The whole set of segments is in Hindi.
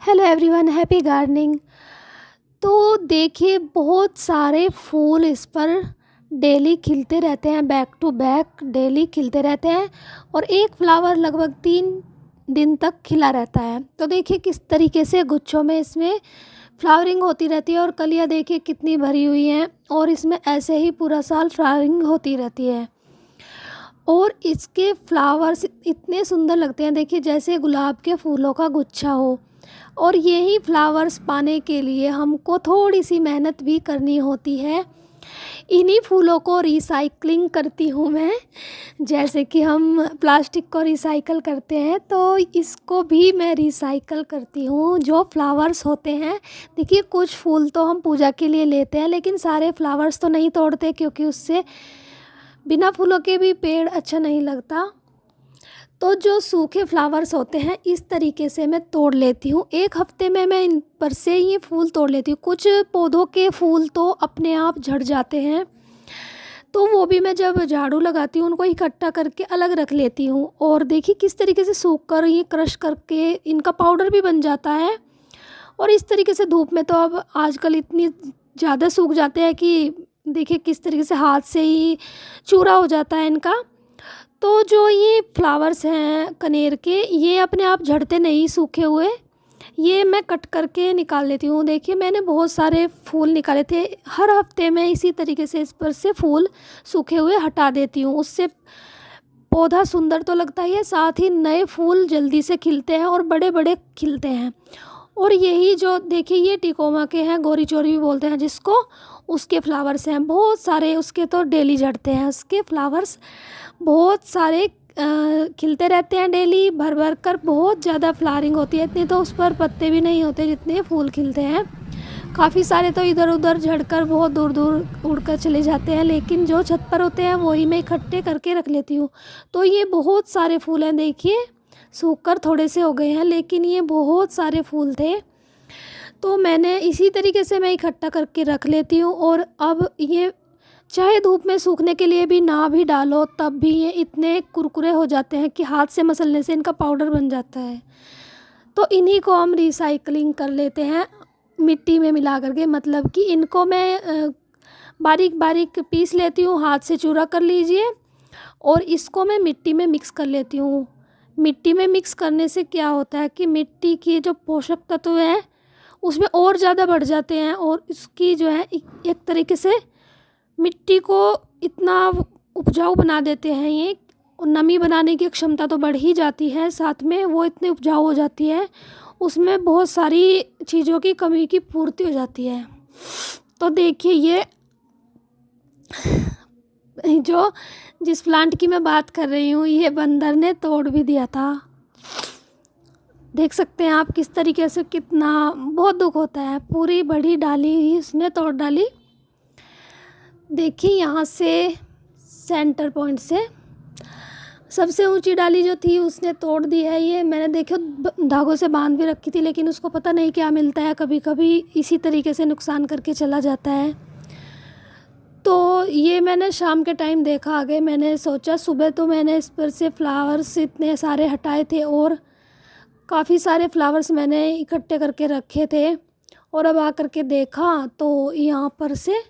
Hello everyone, happy gardening. तो देखिए, बहुत सारे फूल इस पर डेली खिलते रहते हैं, बैक टू बैक डेली खिलते रहते हैं और एक फ्लावर लगभग 3 दिन तक खिला रहता है। तो देखिए किस तरीके से गुच्छों में इसमें फ्लावरिंग होती रहती है और कलियां देखिए कितनी भरी हुई हैं और इसमें ऐसे ही पूरा साल फ्लावरिंग होती रहती है। और इसके फ्लावर्स इतने सुंदर लगते हैं, देखिए जैसे गुलाब के फूलों का गुच्छा हो। और यही फ्लावर्स पाने के लिए हमको थोड़ी सी मेहनत भी करनी होती है। इन्हीं फूलों को रिसाइकलिंग करती हूँ मैं, जैसे कि हम प्लास्टिक को रिसाइकल करते हैं तो इसको भी मैं रिसाइकल करती हूँ। जो फ्लावर्स होते हैं, देखिए कुछ फूल तो हम पूजा के लिए लेते हैं लेकिन सारे फ्लावर्स तो नहीं तोड़ते, क्योंकि उससे बिना फूलों के भी पेड़ अच्छा नहीं लगता। तो जो सूखे फ्लावर्स होते हैं इस तरीके से मैं तोड़ लेती हूँ। एक हफ्ते में मैं इन पर से ये फूल तोड़ लेती हूँ। कुछ पौधों के फूल तो अपने आप झड़ जाते हैं, तो वो भी मैं जब झाड़ू लगाती हूँ उनको इकट्ठा करके अलग रख लेती हूँ। और देखिए किस तरीके से सूख कर ये क्रश करके इनका पाउडर भी बन जाता है। और इस तरीके से धूप में तो अब आजकल इतनी ज़्यादा सूख जाते हैं कि देखिए किस तरीके से हाथ से ही चूरा हो जाता है इनका। तो जो ये फ्लावर्स हैं कनेर के, ये अपने आप झड़ते नहीं सूखे हुए, ये मैं कट करके निकाल लेती हूँ। देखिए मैंने बहुत सारे फूल निकाले थे। हर हफ्ते मैं इसी तरीके से इस पर से फूल सूखे हुए हटा देती हूँ। उससे पौधा सुंदर तो लगता ही है, साथ ही नए फूल जल्दी से खिलते हैं और बड़े बड़े खिलते हैं। और यही जो देखिए ये टिकोमा के हैं, गोरी चोरी भी बोलते हैं जिसको, उसके फ्लावर्स हैं बहुत सारे। उसके तो डेली झड़ते हैं, उसके फ्लावर्स बहुत सारे खिलते रहते हैं डेली भर भर कर। बहुत ज़्यादा फ्लावरिंग होती है, इतनी तो उस पर पत्ते भी नहीं होते जितने फूल खिलते हैं। काफ़ी सारे तो इधर उधर झड़कर बहुत दूर दूर उड़कर चले जाते हैं, लेकिन जो छत पर होते हैं वही मैं इकट्ठे करके रख लेती हूँ। तो ये बहुत सारे फूल हैं, देखिए सूख कर थोड़े से हो गए हैं लेकिन ये बहुत सारे फूल थे। तो मैंने इसी तरीके से मैं इकट्ठा करके रख लेती हूँ। और अब ये चाहे धूप में सूखने के लिए भी ना भी डालो तब भी ये इतने कुरकुरे हो जाते हैं कि हाथ से मसलने से इनका पाउडर बन जाता है। तो इन्हीं को हम रिसाइकलिंग कर लेते हैं मिट्टी में मिला करके, मतलब कि इनको मैं बारीक बारीक पीस लेती हूँ, हाथ से चूरा कर लीजिए। और इसको मैं मिट्टी में मिक्स कर लेती हूँ। मिट्टी में मिक्स करने से क्या होता है कि मिट्टी की जो पोषक तत्व हैं उसमें और ज़्यादा बढ़ जाते हैं और इसकी जो है एक तरीके से मिट्टी को इतना उपजाऊ बना देते हैं ये। और नमी बनाने की क्षमता तो बढ़ ही जाती है, साथ में वो इतनी उपजाऊ हो जाती है, उसमें बहुत सारी चीज़ों की कमी की पूर्ति हो जाती है। तो देखिए ये जो जिस प्लांट की मैं बात कर रही हूँ ये बंदर ने तोड़ भी दिया था। देख सकते हैं आप किस तरीके से, कितना बहुत दुख होता है। पूरी बड़ी डाली ही उसने तोड़ डाली। देखिए यहाँ से सेंटर पॉइंट से सबसे ऊंची डाली जो थी उसने तोड़ दी है। ये मैंने देखो धागों से बांध भी रखी थी, लेकिन उसको पता नहीं क्या मिलता है, कभी कभी इसी तरीके से नुकसान करके चला जाता है। तो ये मैंने शाम के टाइम देखा आगे, मैंने सोचा सुबह तो मैंने इस पर से फ्लावर्स इतने सारे हटाए थे और काफ़ी सारे फ्लावर्स मैंने इकट्ठे करके रखे थे। और अब आकर के देखा तो यहाँ पर से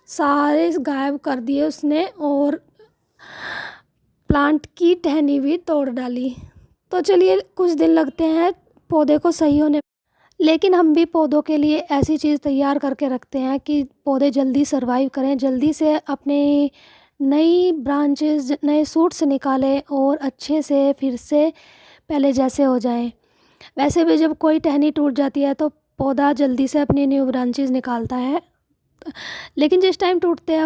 सारे गायब कर दिए उसने और प्लांट की टहनी भी तोड़ डाली। तो चलिए कुछ दिन लगते हैं पौधे को सही होने, लेकिन हम भी पौधों के लिए ऐसी चीज़ तैयार करके रखते हैं कि पौधे जल्दी सरवाइव करें, जल्दी से अपने नई ब्रांचेस नए सूट्स निकालें और अच्छे से फिर से पहले जैसे हो जाए। वैसे भी जब कोई टहनी टूट जाती है तो पौधा जल्दी से अपनी न्यू ब्रांचेस निकालता है, लेकिन जिस टाइम टूटते हैं